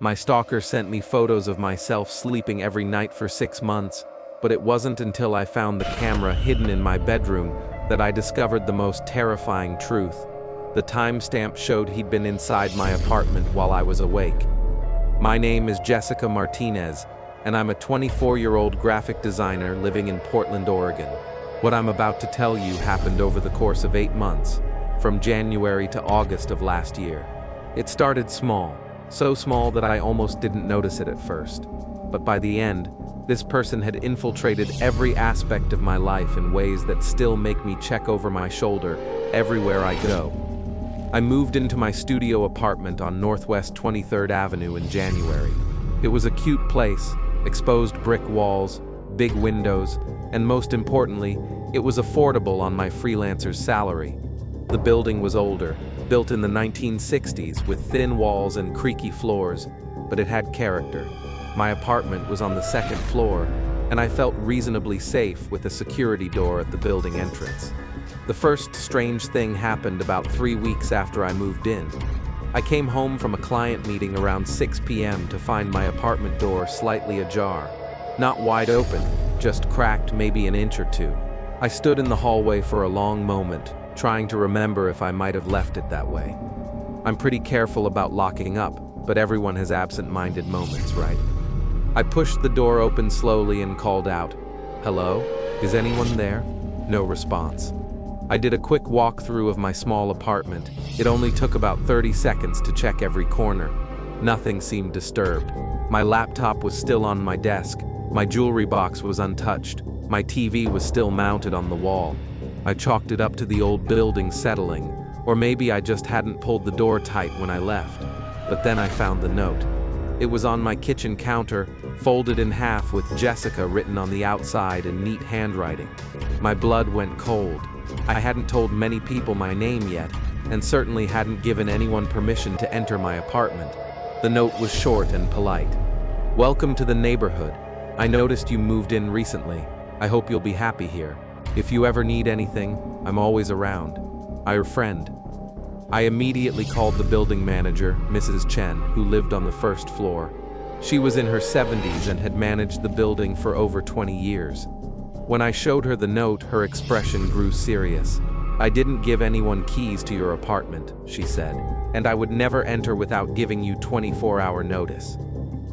My stalker sent me photos of myself sleeping every night for 6 months, but it wasn't until I found the camera hidden in my bedroom that I discovered the most terrifying truth. The timestamp showed he'd been inside my apartment while I was awake. My name is Jessica Martinez, and I'm a 24-year-old graphic designer living in Portland, Oregon. What I'm about to tell you happened over the course of 8 months, from January to August of last year. It started small, so small that I almost didn't notice it at first. But by the end, this person had infiltrated every aspect of my life in ways that still make me check over my shoulder everywhere I go. I moved into my studio apartment on Northwest 23rd Avenue in January. It was a cute place, exposed brick walls, big windows, and most importantly, it was affordable on my freelancer's salary. The building was older, built in the 1960s with thin walls and creaky floors, but it had character. My apartment was on the 2nd floor, and I felt reasonably safe with a security door at the building entrance. The first strange thing happened about 3 weeks after I moved in. I came home from a client meeting around 6 p.m. to find my apartment door slightly ajar. Not wide open, just cracked maybe an inch or two. I stood in the hallway for a long moment, trying to remember if I might have left it that way. I'm pretty careful about locking up, but everyone has absent-minded moments, right? I pushed the door open slowly and called out, "Hello? Is anyone there?" No response. I did a quick walkthrough of my small apartment. It only took about 30 seconds to check every corner. Nothing seemed disturbed. My laptop was still on my desk. My jewelry box was untouched. My TV was still mounted on the wall. I chalked it up to the old building settling, or maybe I just hadn't pulled the door tight when I left. But then I found the note. It was on my kitchen counter, folded in half with Jessica written on the outside in neat handwriting. My blood went cold. I hadn't told many people my name yet, and certainly hadn't given anyone permission to enter my apartment. The note was short and polite. "Welcome to the neighborhood. I noticed you moved in recently. I hope you'll be happy here. If you ever need anything, I'm always around. Your friend." I immediately called the building manager, Mrs. Chen, who lived on the 1st floor. She was in her 70s and had managed the building for over 20 years. When I showed her the note, her expression grew serious. "I didn't give anyone keys to your apartment," she said, "and I would never enter without giving you 24-hour notice.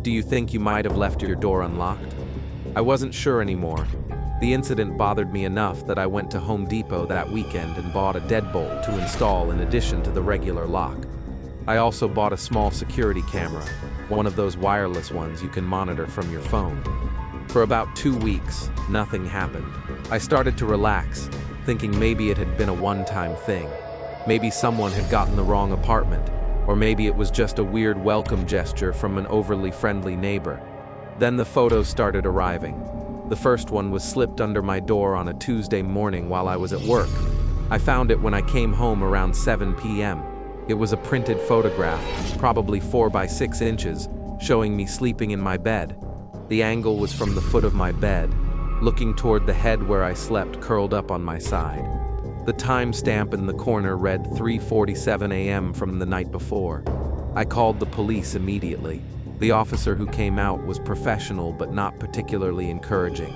Do you think you might have left your door unlocked?" I wasn't sure anymore. The incident bothered me enough that I went to Home Depot that weekend and bought a deadbolt to install in addition to the regular lock. I also bought a small security camera, one of those wireless ones you can monitor from your phone. For about 2 weeks, nothing happened. I started to relax, thinking maybe it had been a one-time thing. Maybe someone had gotten the wrong apartment, or maybe it was just a weird welcome gesture from an overly friendly neighbor. Then the photos started arriving. The first one was slipped under my door on a Tuesday morning while I was at work. I found it when I came home around 7 p.m. It was a printed photograph, probably 4 by 6 inches, showing me sleeping in my bed. The angle was from the foot of my bed, looking toward the head where I slept curled up on my side. The timestamp in the corner read 3:47 a.m. from the night before. I called the police immediately. The officer who came out was professional but not particularly encouraging.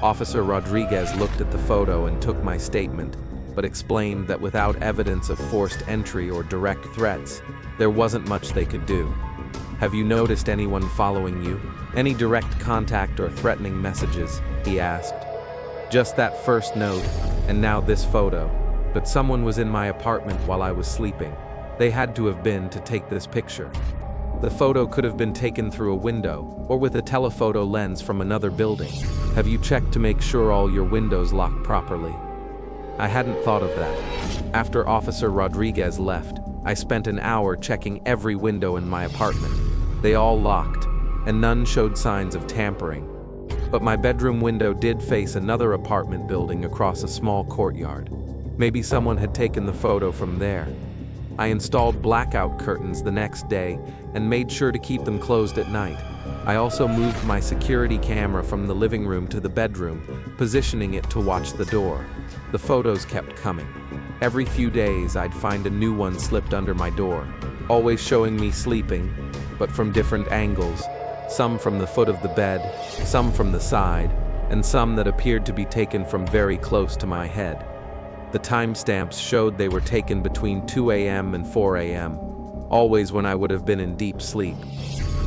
Officer Rodriguez looked at the photo and took my statement, but explained that without evidence of forced entry or direct threats, there wasn't much they could do. "Have you noticed anyone following you? Any direct contact or threatening messages?" he asked. "Just that first note, and now this photo. But someone was in my apartment while I was sleeping. They had to have been to take this picture. The photo could have been taken through a window, or with a telephoto lens from another building. Have you checked to make sure all your windows lock properly?" I hadn't thought of that. After Officer Rodriguez left, I spent an hour checking every window in my apartment. They all locked, and none showed signs of tampering. But my bedroom window did face another apartment building across a small courtyard. Maybe someone had taken the photo from there. I installed blackout curtains the next day and made sure to keep them closed at night. I also moved my security camera from the living room to the bedroom, positioning it to watch the door. The photos kept coming. Every few days, I'd find a new one slipped under my door, always showing me sleeping, but from different angles, some from the foot of the bed, some from the side, and some that appeared to be taken from very close to my head. The timestamps showed they were taken between 2 a.m. and 4 a.m., always when I would have been in deep sleep.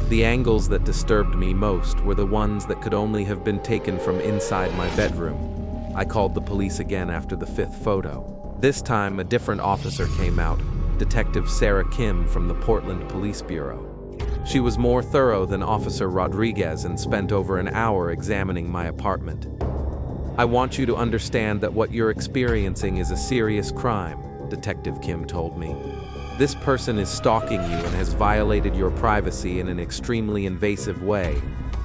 The angles that disturbed me most were the ones that could only have been taken from inside my bedroom. I called the police again after the fifth photo. This time, a different officer came out, Detective Sarah Kim from the Portland Police Bureau. She was more thorough than Officer Rodriguez and spent over an hour examining my apartment. "I want you to understand that what you're experiencing is a serious crime," Detective Kim told me. "This person is stalking you and has violated your privacy in an extremely invasive way.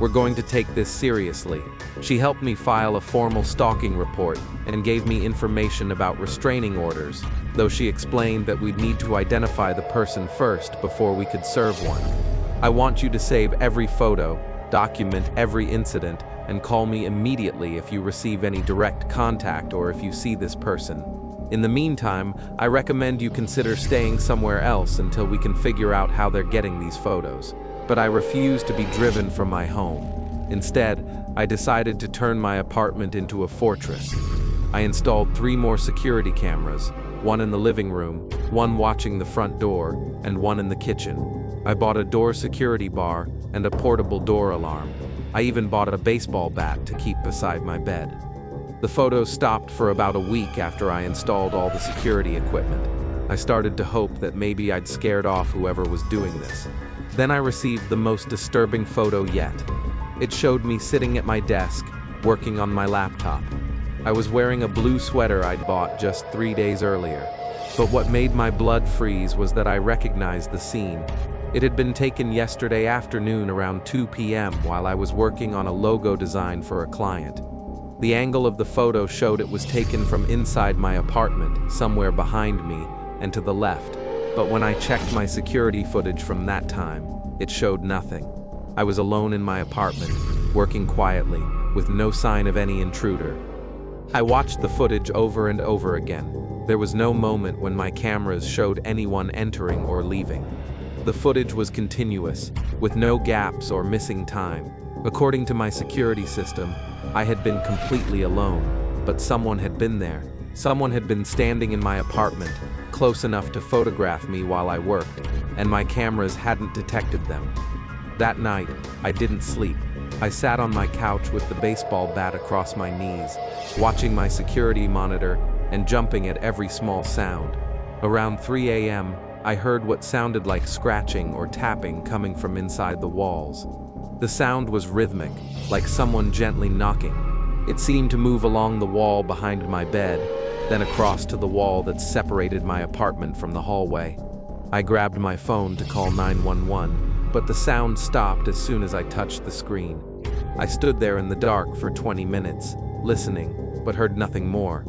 We're going to take this seriously." She helped me file a formal stalking report and gave me information about restraining orders, though she explained that we'd need to identify the person first before we could serve one. "I want you to save every photo, document every incident, and call me immediately if you receive any direct contact or if you see this person. In the meantime, I recommend you consider staying somewhere else until we can figure out how they're getting these photos." But I refused to be driven from my home. Instead, I decided to turn my apartment into a fortress. I installed 3 more security cameras, one in the living room, one watching the front door, and one in the kitchen. I bought a door security bar and a portable door alarm. I even bought a baseball bat to keep beside my bed. The photos stopped for about a week after I installed all the security equipment. I started to hope that maybe I'd scared off whoever was doing this. Then I received the most disturbing photo yet. It showed me sitting at my desk, working on my laptop. I was wearing a blue sweater I'd bought just 3 days earlier. But what made my blood freeze was that I recognized the scene. It had been taken yesterday afternoon around 2 p.m. while I was working on a logo design for a client. The angle of the photo showed it was taken from inside my apartment, somewhere behind me, and to the left. But when I checked my security footage from that time, it showed nothing. I was alone in my apartment, working quietly, with no sign of any intruder. I watched the footage over and over again. There was no moment when my cameras showed anyone entering or leaving. The footage was continuous, with no gaps or missing time. According to my security system, I had been completely alone, but someone had been there. Someone had been standing in my apartment, close enough to photograph me while I worked, and my cameras hadn't detected them. That night, I didn't sleep. I sat on my couch with the baseball bat across my knees, watching my security monitor and jumping at every small sound. Around 3 a.m., I heard what sounded like scratching or tapping coming from inside the walls. The sound was rhythmic, like someone gently knocking. It seemed to move along the wall behind my bed, then across to the wall that separated my apartment from the hallway. I grabbed my phone to call 911, but the sound stopped as soon as I touched the screen. I stood there in the dark for 20 minutes, listening, but heard nothing more.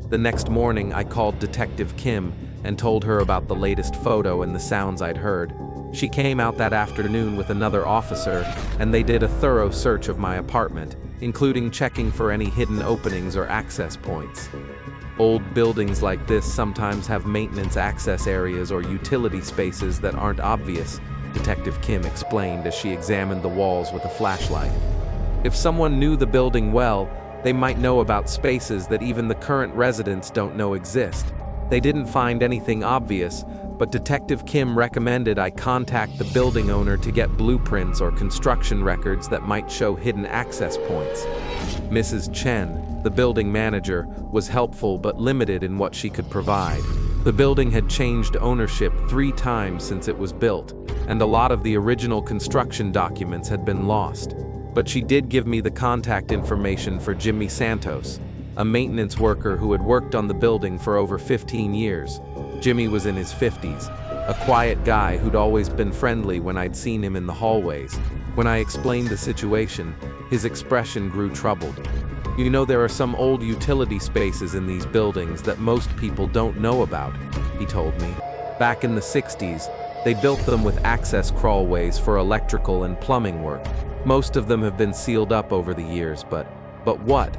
The next morning, I called Detective Kim and told her about the latest photo and the sounds I'd heard. She came out that afternoon with another officer, and they did a thorough search of my apartment, including checking for any hidden openings or access points. Old buildings like this sometimes have maintenance access areas or utility spaces that aren't obvious, Detective Kim explained as she examined the walls with a flashlight. If someone knew the building well, they might know about spaces that even the current residents don't know exist. They didn't find anything obvious, but Detective Kim recommended I contact the building owner to get blueprints or construction records that might show hidden access points. Mrs. Chen, the building manager, was helpful but limited in what she could provide. The building had changed ownership 3 times since it was built, and a lot of the original construction documents had been lost. But she did give me the contact information for Jimmy Santos, a maintenance worker who had worked on the building for over 15 years. Jimmy was in his 50s, a quiet guy who'd always been friendly when I'd seen him in the hallways. When I explained the situation, his expression grew troubled. "You know, there are some old utility spaces in these buildings that most people don't know about," he told me. Back in the 60s, they built them with access crawlways for electrical and plumbing work. Most of them have been sealed up over the years, but what?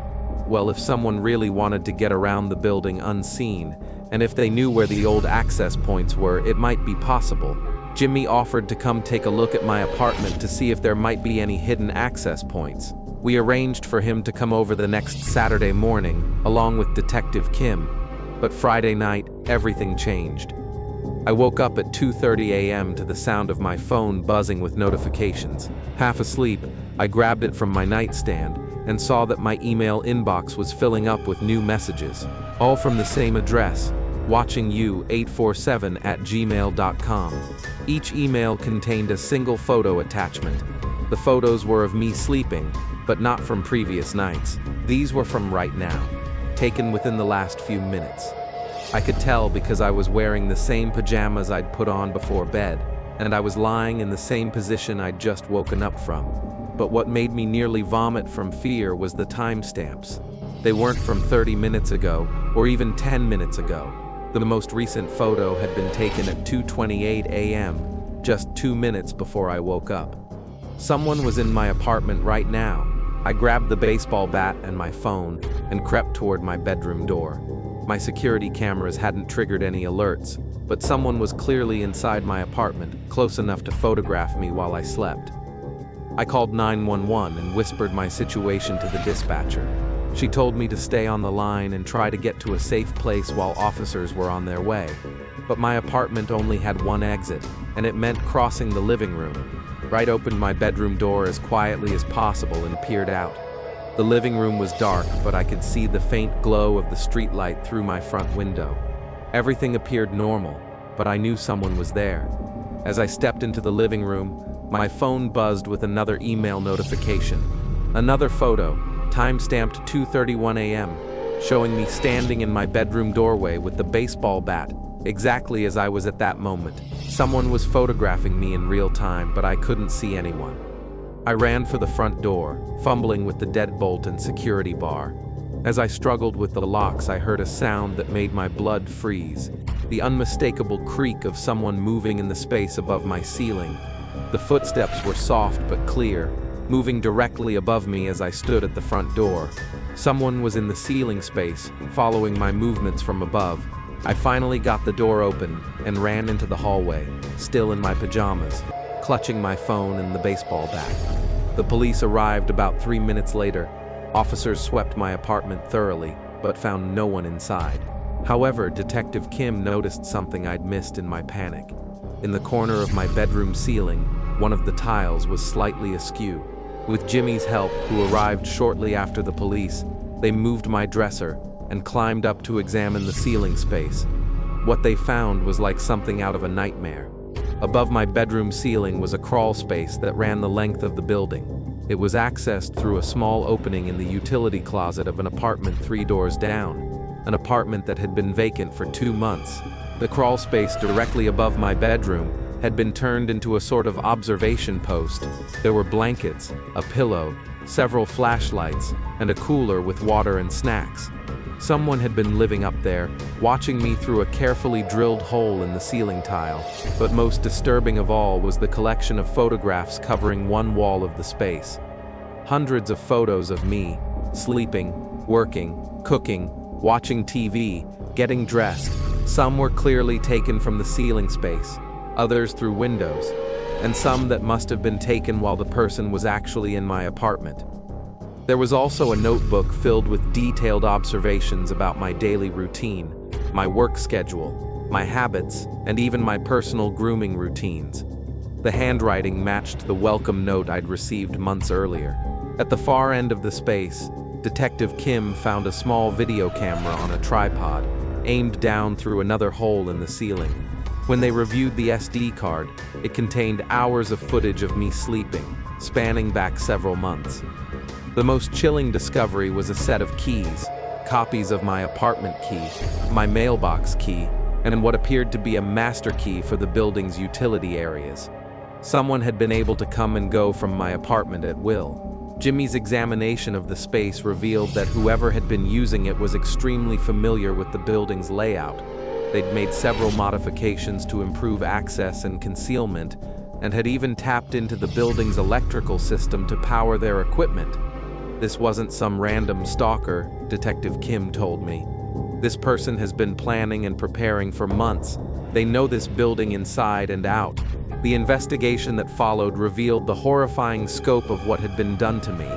Well, if someone really wanted to get around the building unseen, and if they knew where the old access points were, it might be possible. Jimmy offered to come take a look at my apartment to see if there might be any hidden access points. We arranged for him to come over the next Saturday morning, along with Detective Kim. But Friday night, everything changed. I woke up at 2:30 a.m. to the sound of my phone buzzing with notifications. Half asleep, I grabbed it from my nightstand and saw that my email inbox was filling up with new messages, all from the same address, watchingyou847@gmail.com. Each email contained a single photo attachment. The photos were of me sleeping, but not from previous nights. These were from right now, taken within the last few minutes. I could tell because I was wearing the same pajamas I'd put on before bed, and I was lying in the same position I'd just woken up from. But what made me nearly vomit from fear was the timestamps. They weren't from 30 minutes ago, or even 10 minutes ago. The most recent photo had been taken at 2:28 a.m., just 2 minutes before I woke up. Someone was in my apartment right now. I grabbed the baseball bat and my phone and crept toward my bedroom door. My security cameras hadn't triggered any alerts, but someone was clearly inside my apartment, close enough to photograph me while I slept. I called 911 and whispered my situation to the dispatcher. She told me to stay on the line and try to get to a safe place while officers were on their way. But my apartment only had one exit, and it meant crossing the living room. I opened my bedroom door as quietly as possible and peered out. The living room was dark, but I could see the faint glow of the streetlight through my front window. Everything appeared normal, but I knew someone was there. As I stepped into the living room, my phone buzzed with another email notification. Another photo, time-stamped 2:31 a.m., showing me standing in my bedroom doorway with the baseball bat, exactly as I was at that moment. Someone was photographing me in real time, but I couldn't see anyone. I ran for the front door, fumbling with the deadbolt and security bar. As I struggled with the locks, I heard a sound that made my blood freeze, the unmistakable creak of someone moving in the space above my ceiling. The footsteps were soft but clear, moving directly above me as I stood at the front door. Someone was in the ceiling space, following my movements from above. I finally got the door open and ran into the hallway, still in my pajamas, clutching my phone and the baseball bat. The police arrived about 3 minutes later. Officers swept my apartment thoroughly, but found no one inside. However, Detective Kim noticed something I'd missed in my panic. In the corner of my bedroom ceiling, one of the tiles was slightly askew. With Jimmy's help, who arrived shortly after the police, they moved my dresser and climbed up to examine the ceiling space. What they found was like something out of a nightmare. Above my bedroom ceiling was a crawl space that ran the length of the building. It was accessed through a small opening in the utility closet of an apartment 3 doors down, an apartment that had been vacant for 2 months. The crawl space directly above my bedroom had been turned into a sort of observation post. There were blankets, a pillow, several flashlights, and a cooler with water and snacks. Someone had been living up there, watching me through a carefully drilled hole in the ceiling tile. But most disturbing of all was the collection of photographs covering one wall of the space. Hundreds of photos of me, sleeping, working, cooking, watching TV, getting dressed. Some were clearly taken from the ceiling space, others through windows, and some that must have been taken while the person was actually in my apartment. There was also a notebook filled with detailed observations about my daily routine, my work schedule, my habits, and even my personal grooming routines. The handwriting matched the welcome note I'd received months earlier. At the far end of the space, Detective Kim found a small video camera on a tripod, aimed down through another hole in the ceiling. When they reviewed the SD card, it contained hours of footage of me sleeping, spanning back several months. The most chilling discovery was a set of keys, copies of my apartment key, my mailbox key, and what appeared to be a master key for the building's utility areas. Someone had been able to come and go from my apartment at will. Jimmy's examination of the space revealed that whoever had been using it was extremely familiar with the building's layout. They'd made several modifications to improve access and concealment, and had even tapped into the building's electrical system to power their equipment. This wasn't some random stalker, Detective Kim told me. This person has been planning and preparing for months, They know this building inside and out. The investigation that followed revealed the horrifying scope of what had been done to me.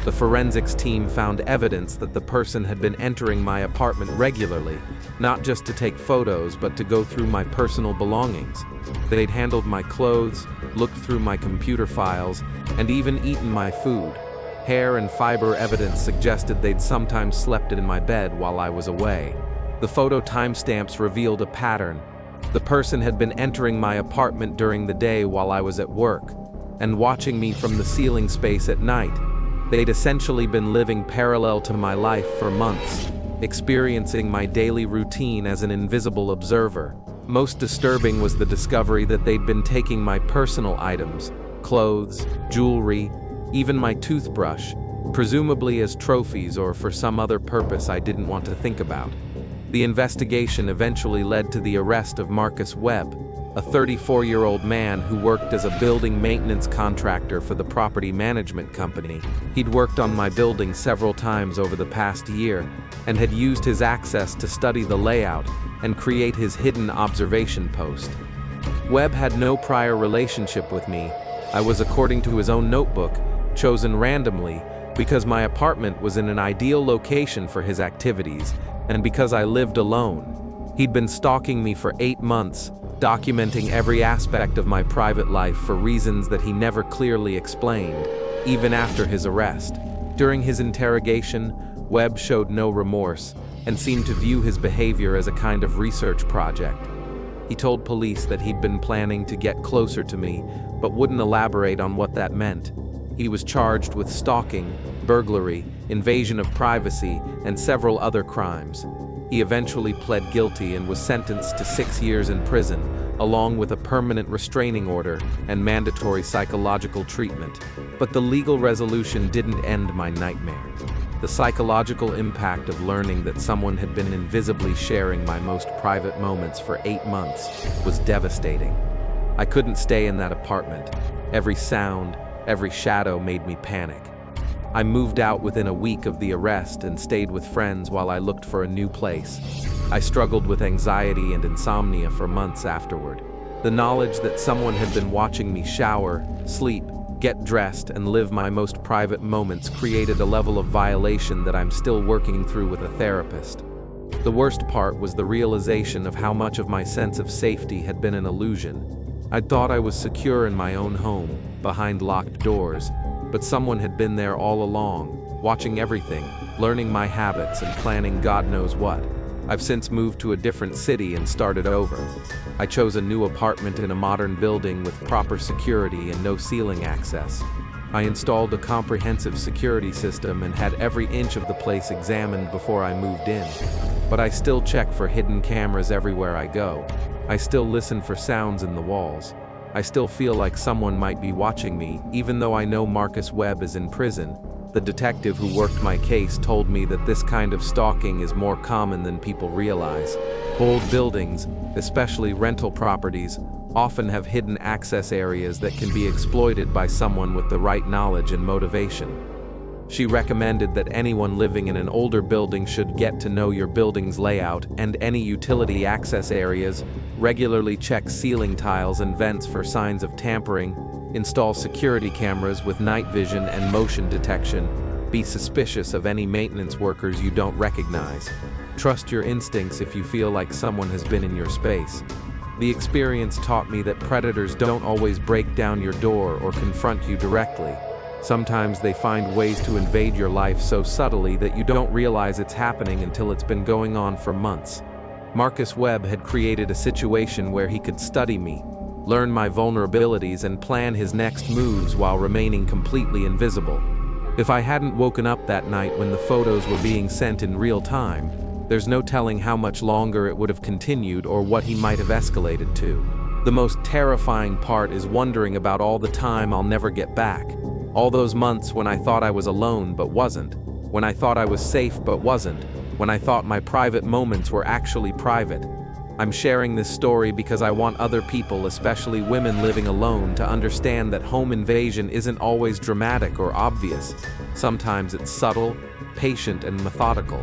The forensics team found evidence that the person had been entering my apartment regularly, not just to take photos, but to go through my personal belongings. They'd handled my clothes, looked through my computer files, and even eaten my food. Hair and fiber evidence suggested they'd sometimes slept in my bed while I was away. The photo timestamps revealed a pattern. The person had been entering my apartment during the day while I was at work, and watching me from the ceiling space at night. They'd essentially been living parallel to my life for months, experiencing my daily routine as an invisible observer. Most disturbing was the discovery that they'd been taking my personal items, clothes, jewelry, even my toothbrush, presumably as trophies or for some other purpose I didn't want to think about. The investigation eventually led to the arrest of Marcus Webb, a 34-year-old man who worked as a building maintenance contractor for the property management company. He'd worked on my building several times over the past year and had used his access to study the layout and create his hidden observation post. Webb had no prior relationship with me. I was, according to his own notebook, chosen randomly because my apartment was in an ideal location for his activities and because I lived alone. He'd been stalking me for 8 months, documenting every aspect of my private life for reasons that he never clearly explained, even after his arrest. During his interrogation, Webb showed no remorse and seemed to view his behavior as a kind of research project. He told police that he'd been planning to get closer to me, but wouldn't elaborate on what that meant. He was charged with stalking, burglary, invasion of privacy, and several other crimes. He eventually pled guilty and was sentenced to 6 years in prison, along with a permanent restraining order and mandatory psychological treatment. But the legal resolution didn't end my nightmare. The psychological impact of learning that someone had been invisibly sharing my most private moments for 8 months was devastating. I couldn't stay in that apartment. Every sound, every shadow made me panic. I moved out within a week of the arrest and stayed with friends while I looked for a new place. I struggled with anxiety and insomnia for months afterward. The knowledge that someone had been watching me shower, sleep, get dressed, and live my most private moments created a level of violation that I'm still working through with a therapist. The worst part was the realization of how much of my sense of safety had been an illusion. I thought I was secure in my own home, behind locked doors, but someone had been there all along, watching everything, learning my habits, and planning God knows what. I've since moved to a different city and started over. I chose a new apartment in a modern building with proper security and no ceiling access. I installed a comprehensive security system and had every inch of the place examined before I moved in. But I still check for hidden cameras everywhere I go. I still listen for sounds in the walls. I still feel like someone might be watching me, even though I know Marcus Webb is in prison. The detective who worked my case told me that this kind of stalking is more common than people realize. Old buildings, especially rental properties, often have hidden access areas that can be exploited by someone with the right knowledge and motivation. She recommended that anyone living in an older building should get to know your building's layout and any utility access areas, regularly check ceiling tiles and vents for signs of tampering, install security cameras with night vision and motion detection, be suspicious of any maintenance workers you don't recognize. Trust your instincts if you feel like someone has been in your space. The experience taught me that predators don't always break down your door or confront you directly. Sometimes they find ways to invade your life so subtly that you don't realize it's happening until it's been going on for months. Marcus Webb had created a situation where he could study me, learn my vulnerabilities, and plan his next moves while remaining completely invisible. If I hadn't woken up that night when the photos were being sent in real time, there's no telling how much longer it would have continued or what he might have escalated to. The most terrifying part is wondering about all the time I'll never get back. All those months when I thought I was alone but wasn't, when I thought I was safe but wasn't, when I thought my private moments were actually private. I'm sharing this story because I want other people, especially women living alone, to understand that home invasion isn't always dramatic or obvious. Sometimes it's subtle, patient, and methodical.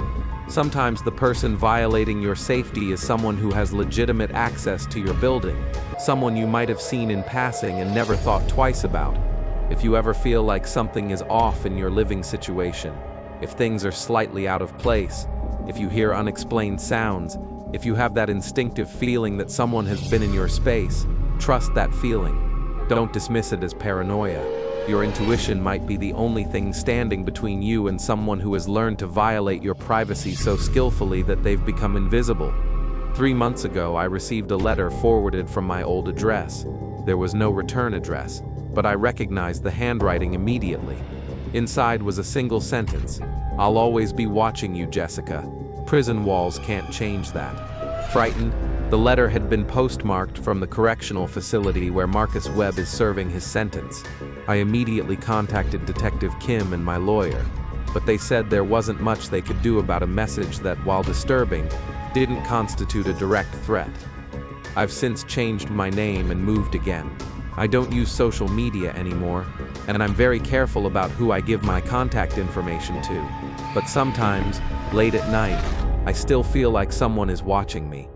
Sometimes the person violating your safety is someone who has legitimate access to your building, someone you might have seen in passing and never thought twice about. If you ever feel like something is off in your living situation, if things are slightly out of place, if you hear unexplained sounds, if you have that instinctive feeling that someone has been in your space, trust that feeling. Don't dismiss it as paranoia. Your intuition might be the only thing standing between you and someone who has learned to violate your privacy so skillfully that they've become invisible. 3 months ago, I received a letter forwarded from my old address. There was no return address, but I recognized the handwriting immediately. Inside was a single sentence: "I'll always be watching you, Jessica. Prison walls can't change that." Frightened, the letter had been postmarked from the correctional facility where Marcus Webb is serving his sentence. I immediately contacted Detective Kim and my lawyer, but they said there wasn't much they could do about a message that, while disturbing, didn't constitute a direct threat. I've since changed my name and moved again. I don't use social media anymore, and I'm very careful about who I give my contact information to. But sometimes, late at night, I still feel like someone is watching me.